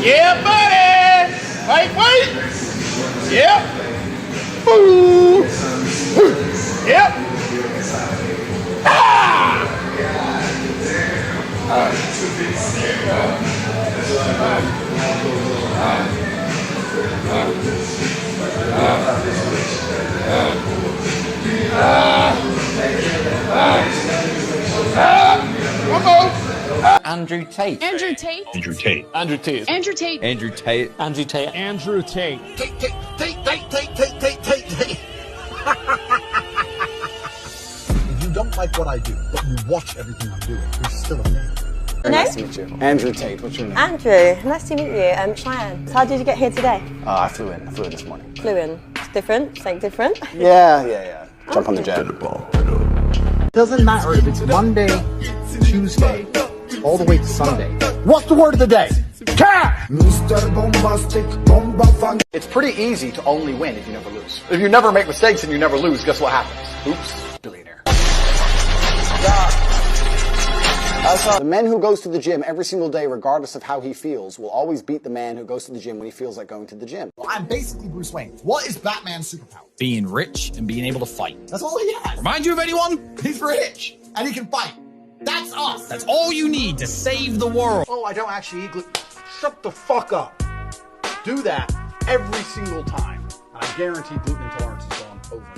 Yeah, buddy. Wait. Yep. Ooh. Yep. Ah! Andrew Tate. Andrew Tate. Andrew Tate. Andrew Tate. Andrew Tate. Andrew Tate. Andrew Tate. Andrew Tate. Tate. If you don't like what I do, but you watch everything I'm doing, you're still a man. Nice to meet you. Andrew Tate, what's your name? Andrew, nice to meet you. I'm Cheyenne. So how did you get here today? I flew in this morning. Flew in. It's different? Something different? Yeah. Jump on the jet. Doesn't matter if it's Monday, Tuesday, all the way to Sunday. What's the word of the day? Cat! It's pretty easy to only win if you never lose. If you never make mistakes and you never lose, guess what happens? Oops, billionaire. The man who goes to the gym every single day, regardless of how he feels, will always beat the man who goes to the gym when he feels like going to the gym. Well, I'm basically Bruce Wayne. What is Batman's superpower? Being rich and being able to fight. That's all he has. Remind you of anyone? He's rich, and he can fight. That's us. That's all you need to save the world. Oh, I don't actually eat gluten. Shut the fuck up. Do that every single time. And I guarantee gluten intolerance is gone overnight.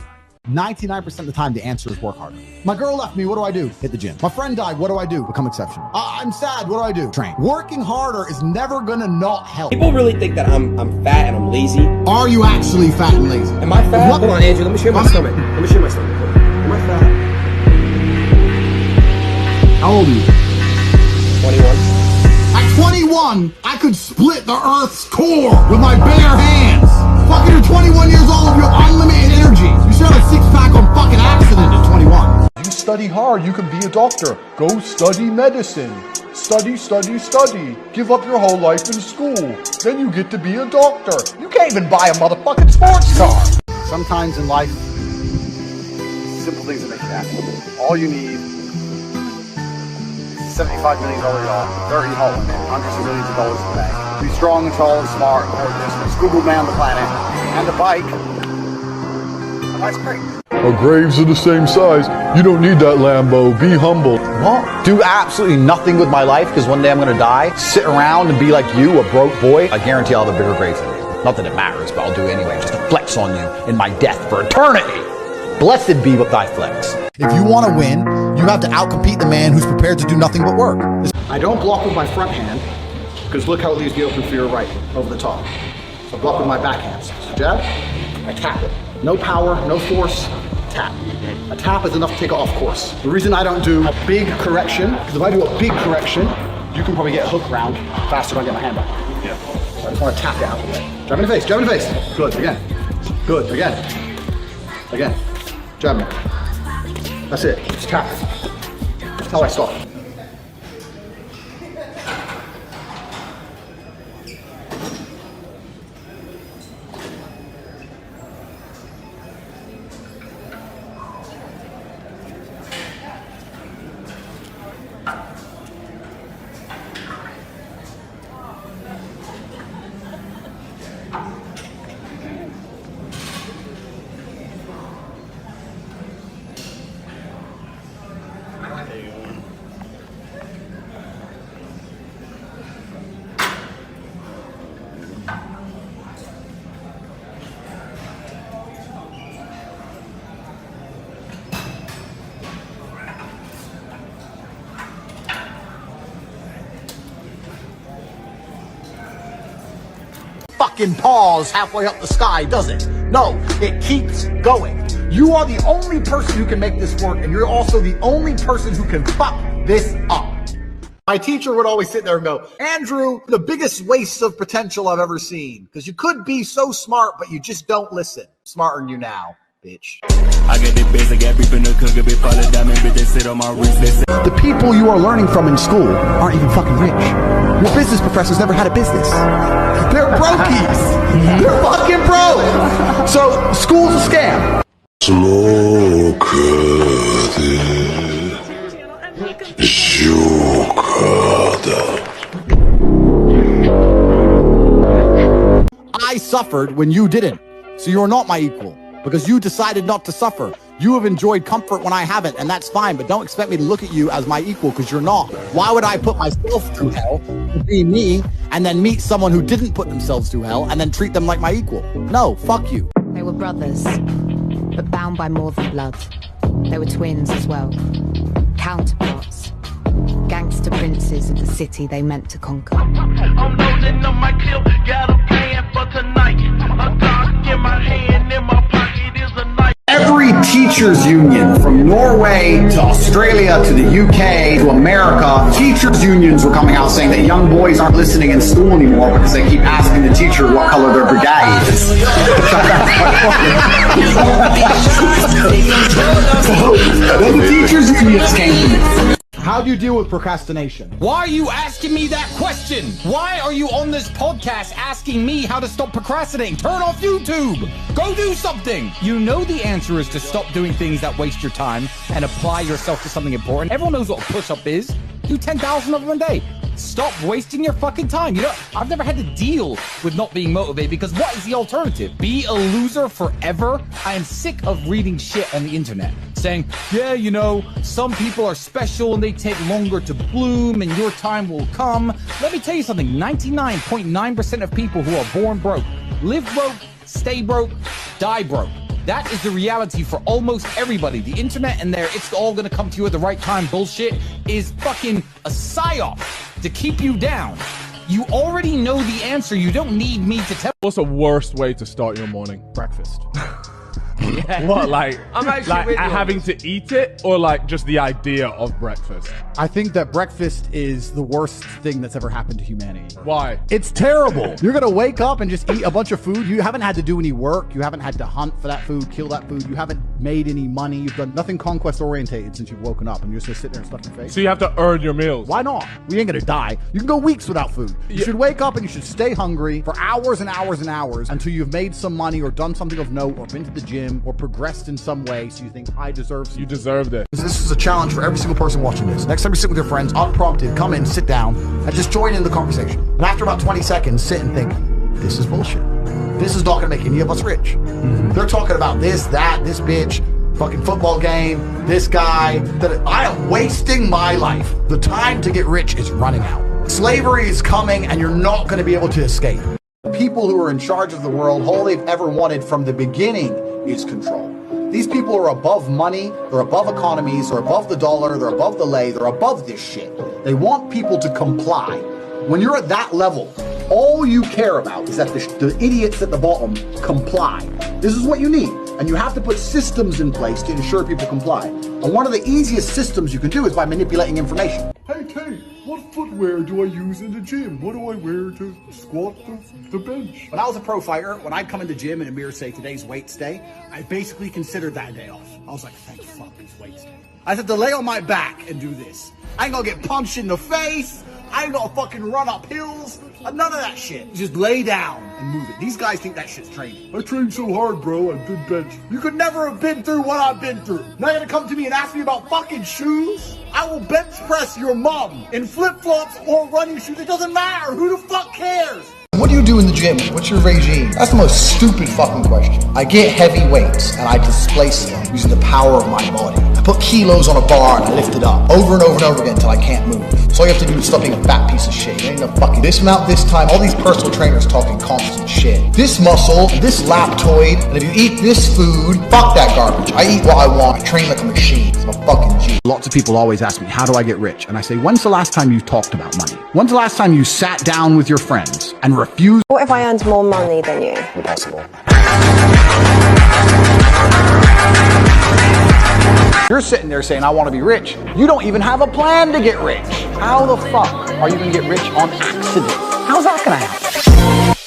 99% of the time, the answer is work harder. My girl left me, what do I do? Hit the gym. My friend died, what do I do? Become exceptional. I'm sad, what do I do? Train. Working harder is never gonna not help. People really think that I'm fat and I'm lazy. Are you actually fat and lazy? Am I fat? Hold on, Andrew, let me show you my stomach. Let me show you my stomach. Am I fat? How old are you? 21. At 21, I could split the Earth's core with my bare hands. Fucking you're 21 years old, you have unlimited energy. You should have a six-pack on fucking accident at 21. You study hard, you can be a doctor. Go study medicine. Study. Give up your whole life in school. Then you get to be a doctor. You can't even buy a motherfucking sports car. Sometimes in life, simple things that make you happy. All you need is $75 million yacht, 30 hot women, hundreds of millions of dollars in the bank. Be strong and tall and smart, or business, Google man the planet, and a bike. And that's great. Our graves are the same size. You don't need that Lambo. Be humble. What? Do absolutely nothing with my life because one day I'm gonna die. Sit around and be like you, a broke boy. I guarantee I'll have a bigger grave than you. Not that it matters, but I'll do it anyway, just to flex on you in my death for eternity. Blessed be what thy flex. If you want to win, you have to outcompete the man who's prepared to do nothing but work. I don't block with my front hand, because look how it leaves me open for your right, over the top. So I block with my back hands. So jab, I tap it. No power, no force, tap. A tap is enough to take it off course. The reason I don't do a big correction, because if I do a big correction, you can probably get a hook round faster than I get my hand back. Yeah. So I just want to tap it out of the way. Jab in the face, jab in the face. Good, again. Good, again. Again. Jab me. That's it, just tap it. That's how I start. Fucking pause halfway up the sky, does it? No, it keeps going. You are the only person who can make this work, and you're also the only person who can fuck this up. My teacher would always sit there and go, Andrew, the biggest waste of potential I've ever seen. Because you could be so smart, but you just don't listen. Smarter than you now, bitch. I get the best, I got people in the cook, a bit fall of diamond, bitch, they sit on my wrist. The people you are learning from in school aren't even fucking rich. Your business professors never had a business. They're brokies. They're fucking broke. So school's a scam. Слухати, жуката. I suffered when you didn't. So you're not my equal because you decided not to suffer. You have enjoyed comfort when I haven't, and that's fine, but don't expect me to look at you as my equal because you're not. Why would I put myself through hell to be me and then meet someone who didn't put themselves through hell and then treat them like my equal? No, fuck you. They were brothers, but bound by more than blood. They were twins as well. Counterparts. Gangster princes of the city they meant to conquer. I'm loading up my clip, got a plan for tonight. A dog in my hand, in my pocket is a knife. Every teachers union from Norway to Australia to the UK to America, teachers unions were coming out saying that young boys aren't listening in school anymore because they keep asking the teacher what color their brigade is. Then the teachers unions came to me. How do you deal with procrastination? Why are you asking me that question? Why are you on this podcast asking me how to stop procrastinating? Turn off YouTube. Go do something. You know the answer is to stop doing things that waste your time and apply yourself to something important. Everyone knows what a push-up is. Do 10,000 of them a day. Stop wasting your fucking time. You know, I've never had to deal with not being motivated because what is the alternative? Be a loser forever? I am sick of reading shit on the internet saying, yeah, you know, some people are special and they take longer to bloom and your time will come. Let me tell you something. 99.9% of people who are born broke, live broke, stay broke, die broke. That is the reality for almost everybody. The internet and their it's all gonna come to you at the right time bullshit is fucking a psyop to keep you down. You already know the answer. You don't need me to tell. What's the worst way to start your morning? Breakfast. Yeah. What, like, I'm actually like with you. having to eat it, or like just the idea of breakfast? I think that breakfast is the worst thing that's ever happened to humanity. Why? It's terrible. You're gonna wake up and just eat a bunch of food. You haven't had to do any work. You haven't had to hunt for that food, kill that food. You haven't made any money. You've done nothing conquest orientated since you've woken up, and you're just gonna sit there and stuff your face. So you have to earn your meals. Why not? We ain't gonna die. You can go weeks without food. You should wake up and you should stay hungry for hours and hours and hours until you've made some money or done something of note or been to the gym or progressed in some way so you think I deserve something. You deserved it. This is a challenge for every single person watching this. Next time you sit with your friends, unprompted, come in, sit down, and just join in the conversation. And after about 20 seconds, sit and think, this is bullshit. This is not gonna make any of us rich. They're talking about this, that, this bitch, fucking football game, this guy, that I am wasting my life. The time to get rich is running out. Slavery is coming and you're not gonna be able to escape. The people who are in charge of the world, all they've ever wanted from the beginning is control. These people are above money, they're above economies, they're above the dollar, they're above the lei, they're above this shit. They want people to comply. When you're at that level, all you care about is that the idiots at the bottom comply. This is what you need. And you have to put systems in place to ensure people comply. And one of the easiest systems you can do is by manipulating information. Hey Tate, what footwear do I use in the gym? What do I wear to squat the bench? When I was a pro fighter, when I'd come into gym and a mirror say today's weights day, I basically considered that day off. I was like, thank fuck it's weights day. I said to lay on my back and do this. I ain't gonna get punched in the face. I ain't gonna fucking run up hills. None of that shit. Just lay down and move it. These guys think that shit's training. I trained so hard, bro. I did bench. You could never have been through what I've been through. Now you're gonna come to me and ask me about fucking shoes? I will bench press your mom in flip-flops or running shoes. It doesn't matter. Who the fuck cares? What do you do in the gym? What's your regime? That's the most stupid fucking question. I get heavy weights and I displace them using the power of my body. I put kilos on a bar and I lift it up over and over and over again until I can't move. So all you have to do is stop being a fat piece of shit. You ain't no fucking this amount, this time. All these personal trainers talking constant shit. This muscle, this laptoid, and if you eat this food, fuck that garbage. I eat what I want. I train like a machine. I'm a fucking G. Lots of people always ask me, how do I get rich? And I say, when's the last time you talked about money? When's the last time you sat down with your friends and refused? What if I earned more money than you? Impossible. You're sitting there saying, I want to be rich. You don't even have a plan to get rich. How the fuck are you going to get rich on accident? How's that going to happen?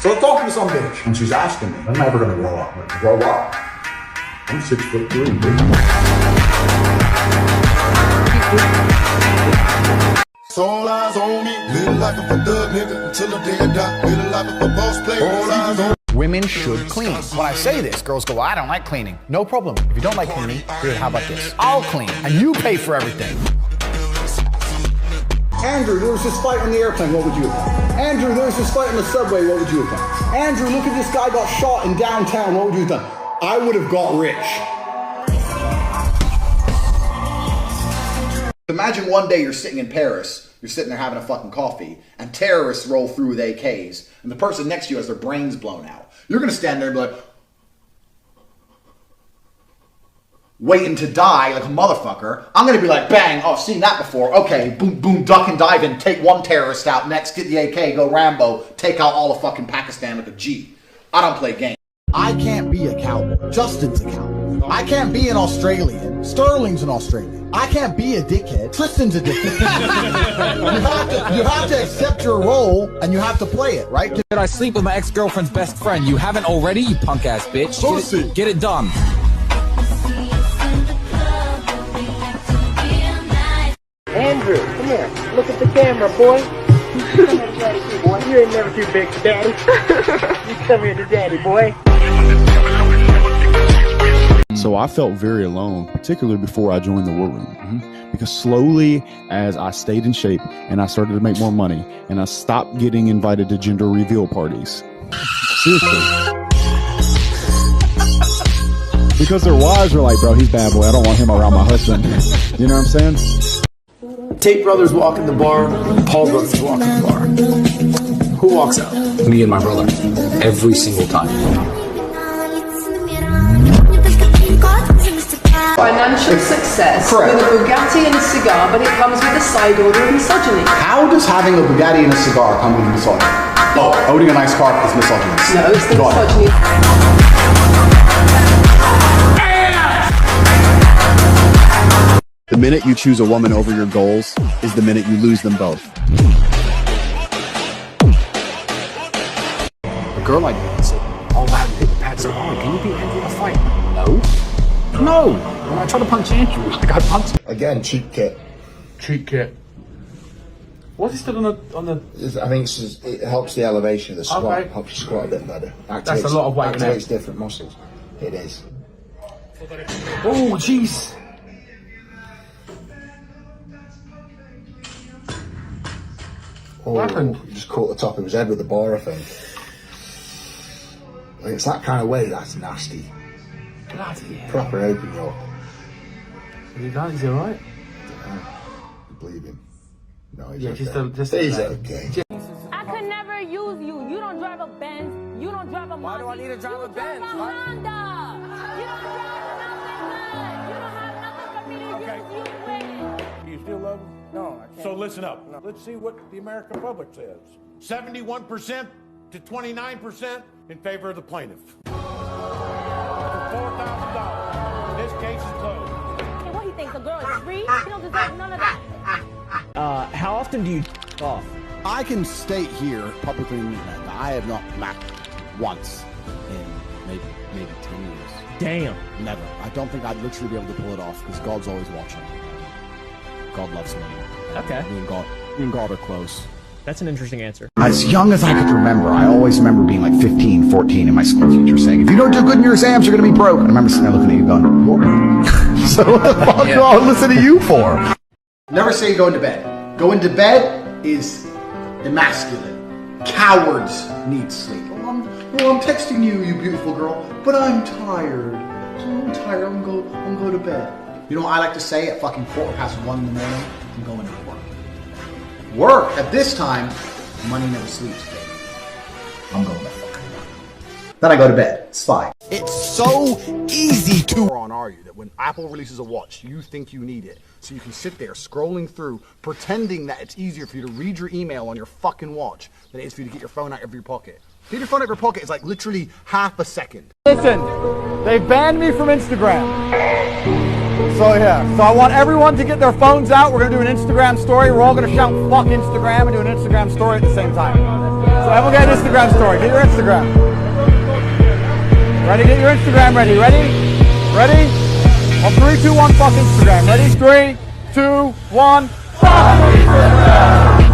So I'm talking to some bitch, and she's asking me, when am I ever gonna grow up? I'm like, grow up? I'm 6'3", So all eyes on me, little life of a thug nigga until the day I die. Little life of a boss player, all eyes on me. Women should clean. When I say this, girls go, well, I don't like cleaning. No problem. If you don't like cleaning, good, how about this? I'll clean, and you pay for everything. Andrew, there was this fight on the airplane, what would you have done? Andrew, there was this fight on the subway, what would you have done? Andrew, look at this guy got shot in downtown, what would you have done? I would have got rich. Imagine one day you're sitting in Paris, you're sitting there having a fucking coffee, and terrorists roll through with AKs, and the person next to you has their brains blown out. You're gonna stand there and be like, waiting to die like a motherfucker. I'm gonna be like, bang, oh, I've seen that before. Okay, boom, boom, duck and dive in, take one terrorist out, next get the AK, go Rambo, take out all of fucking Pakistan with a G. I don't play games. I can't be a cowboy. Justin's a cowboy. I can't be an Australian. Sterling's an Australian. I can't be a dickhead. Tristan's a dickhead. you have to accept your role and you have to play it, right? Did I sleep with my ex-girlfriend's best friend? You haven't already, you punk ass bitch. Get it done. Andrew, come here. Look at the camera, boy. Come here to daddy, boy. You ain't never too big for daddy. You come here to daddy, boy. So I felt very alone, particularly before I joined the war room, because slowly as I stayed in shape and I started to make more money and I stopped getting invited to gender reveal parties. Seriously. Because their wives are like, bro, he's bad boy. I don't want him around my husband. You know what I'm saying? Tate brothers walk in the bar, Paul brothers walk in the bar. Who walks out? Me and my brother. Every single time. Financial success Correct. with a Bugatti and a cigar, but it comes with a side order of misogyny. How does having a Bugatti and a cigar come with misogyny? Oh, owning a nice car is misogynist. No, it's the Go on. misogyny. The minute you choose a woman over your goals is the minute you lose them both. A girl like me said, all that hit the pad so hard. Can you beat Andrew in a fight? No. No. When I try to punch Andrew, I got punched. Again, cheap kit. Cheap kit. What's it still on the? I think it helps the elevation of the squat. Okay. Helps you squat a bit better. That's a lot of weight. Activates different muscles. It is. Oh, jeez. What happened? He just caught the top of his head with the bar, I think. Like, it's that kind of way, that's nasty. Bloody hell. Proper open rock. Is he alright? Bleeding. No, he's Yeah, okay. just he's okay. I could never use you. You don't drive a Benz. You don't drive a Why do I need to drive a Benz? You drive a Honda. You don't drive nothing good. You don't have nothing for me to use you with. Do you still love him? No, I can't. So listen up. No. Let's see what the American public says. 71% to 29% in favor of the plaintiff. For $4,000. This case is closed. Hey, what do you think? The girl is free? She don't deserve none of that. How often do you off? I can state here publicly that I have not lapped once in maybe 10 years. Damn. Never. I don't think I'd literally be able to pull it off because God's always watching. God loves me. Okay. Me and God are close. That's an interesting answer. As young as I could remember, I always remember being like 15, 14 and my school teacher saying, if you don't do good in your exams, you're going to be broke. And I remember sitting there looking at you going, what? So what the fuck do I listen to you for? Never say go into bed. Go into bed is emasculate. Cowards need sleep. Oh, I'm texting you, you beautiful girl, but I'm tired. I'm tired. I'm gonna go to bed. You know what I like to say at fucking 1:15 in the morning? I'm going to work. Work at this time, money never sleeps, baby. I'm going to fucking work. Then I go to bed. It's fine. It's so easy to are you that when Apple releases a watch, you think you need it. So you can sit there scrolling through, pretending that it's easier for you to read your email on your fucking watch than it is for you to get your phone out of your pocket. Get your phone out of your pocket is like literally half a second. Listen, they banned me from Instagram. So yeah, so I want everyone to get their phones out. We're gonna do an Instagram story. We're all gonna shout fuck Instagram and do an Instagram story at the same time. So everyone get an Instagram story. Get your Instagram. Ready? Get your Instagram ready. Ready? Ready? On 3, 2, 1, fuck Instagram. Ready? 3, 2, 1, fuck Instagram!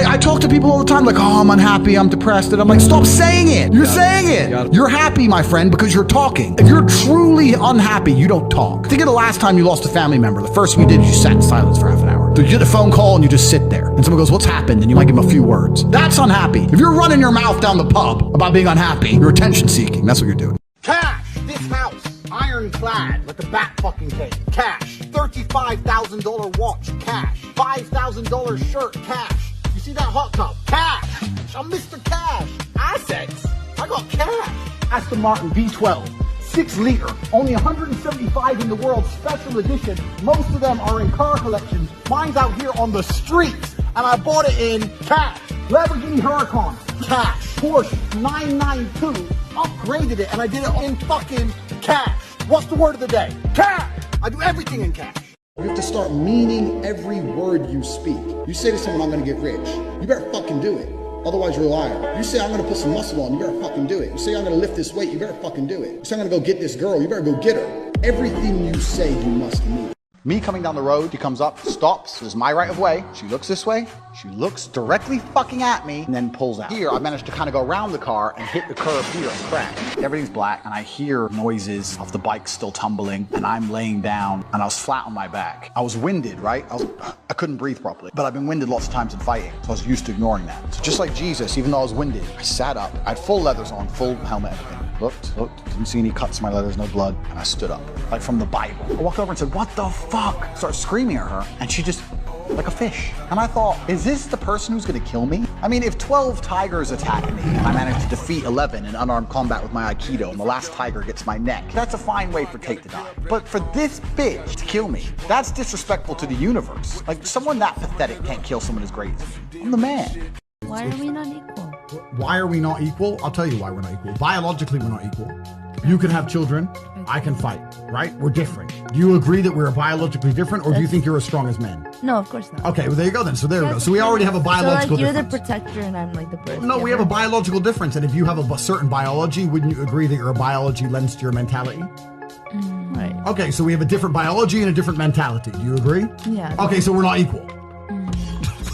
I talk to people all the time like, oh, I'm unhappy, I'm depressed, and I'm like, stop saying it. You're saying it. You're happy, my friend, because you're talking. If you're truly unhappy, you don't talk. Think of the last time you lost a family member. The first thing you did is you sat in silence for half an hour. So you get a phone call and you just sit there. And someone goes, what's happened? And you might give them a few words. That's unhappy. If you're running your mouth down the pub about being unhappy, you're attention seeking. That's what you're doing. Cash! This house, ironclad, like the bat fucking cave. Cash. $35,000 watch. Cash. $5,000 shirt. Cash. You see that hot tub? Cash. I'm Mr. Cash. Assets. I got cash. Aston Martin V12. 6 liter. Only 175 in the world. Special edition. Most of them are in car collections. Mine's out here on the streets. And I bought it in cash. Lamborghini Huracan. Cash. Porsche 992. Upgraded it and I did it in fucking cash. What's the word of the day? Cash! I do everything in cash. You have to start meaning every word you speak. You say to someone, I'm gonna get rich. You better fucking do it. Otherwise, you're a liar. You say, I'm gonna put some muscle on. You better fucking do it. You say, I'm gonna lift this weight. You better fucking do it. You say, I'm gonna go get this girl. You better go get her. Everything you say, you must mean. Me coming down the road, she comes up, stops, this is my right of way. She looks this way, she looks directly fucking at me, and then pulls out. Here, I managed to kind of go around the car and hit the curb here and crash. Everything's black, and I hear noises of the bike still tumbling, and I'm laying down, and I was flat on my back. I was winded, right? I couldn't breathe properly, but I've been winded lots of times in fighting, so I was used to ignoring that. So just like Jesus, even though I was winded, I sat up, I had full leathers on, full helmet, everything. Looked, didn't see any cuts in my leathers, no blood, and I stood up, like from the Bible. I walked over and said, what the fuck? Started screaming at her, and she just, like a fish. And I thought, is this the person who's gonna kill me? I mean, if 12 tigers attack me, and I manage to defeat 11 in unarmed combat with my Aikido, and the last tiger gets my neck, that's a fine way for Tate to die. But for this bitch to kill me, that's disrespectful to the universe. Like, someone that pathetic can't kill someone as great as me. I'm the man. Why are we not equal? Why are we not equal? I'll tell you why we're not equal. Biologically, we're not equal. You can have children, I can fight, right? We're different. Do you agree that we're biologically different, or do you think you're as strong as men? No, of course not. Okay, well, there you go then. So there we go. So we already have a biological you're difference. the protector and I'm like the person. No, we have a biological difference, and if you have a certain biology, wouldn't you agree that your biology lends to your mentality? Right. Okay, so we have a different biology and a different mentality. Do you agree? Yeah. Okay, so we're not equal.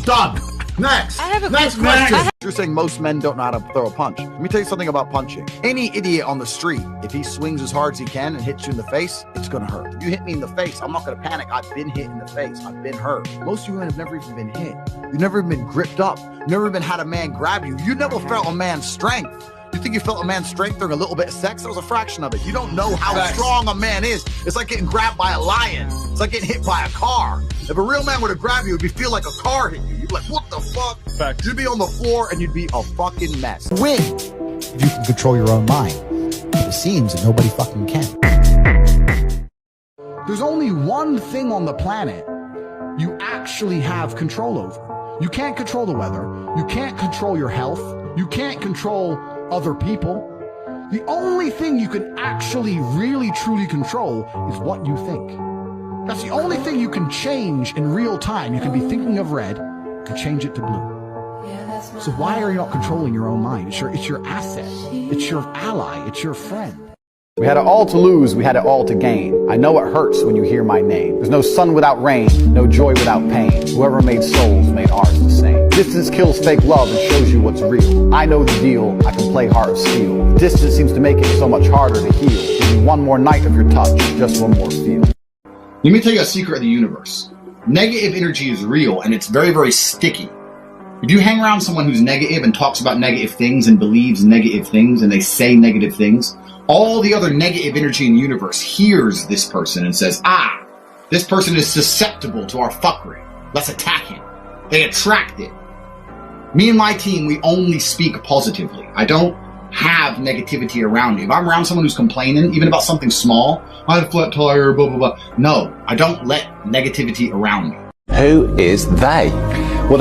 Done. Next. I have a Next quick question. question. You're saying most men don't know how to throw a punch. Let me tell you something about punching. Any idiot on the street, if he swings as hard as he can and hits you in the face, it's gonna hurt. If you hit me in the face, I'm not gonna panic. I've been hit in the face. I've been hurt. Most of you men have never even been hit. You've never even been gripped up. You've never even had a man grab you. You never felt a man's strength. You think you felt a man's strength during a little bit of sex? That was a fraction of it. You don't know how strong a man is. It's like getting grabbed by a lion. It's like getting hit by a car. If a real man were to grab you, it'd feel like a car hit you. You'd be like, what the fuck? Fact. You'd be on the floor and you'd be a fucking mess. Win if you can control your own mind. But it seems that nobody fucking can. There's only one thing on the planet you actually have control over. You can't control the weather. You can't control your health. You can't control other people. The only thing you can actually really truly control is what you think. That's the only thing you can change in real time. You can be thinking of red and change it to blue. So why are you not controlling your own mind? It's your asset. It's your ally. It's your friend. We had it all to lose, we had it all to gain. I know it hurts when you hear my name. There's no sun without rain, no joy without pain. Whoever made souls made ours the same. Distance kills fake love and shows you what's real. I know the deal, I can play heart of steel. Distance seems to make it so much harder to heal. Give me one more night of your touch, just one more feel. Let me tell you a secret of the universe. Negative energy is real and it's very, very sticky. If you hang around someone who's negative and talks about negative things and believes negative things and they say negative things, all the other negative energy in the universe hears this person and says, ah, this person is susceptible to our fuckery. Let's attack him. They attract it. Me and my team, we only speak positively. I don't have negativity around me. If I'm around someone who's complaining, even about something small, I had a flat tire, blah, blah, blah. No, I don't let negativity around me. Who is they?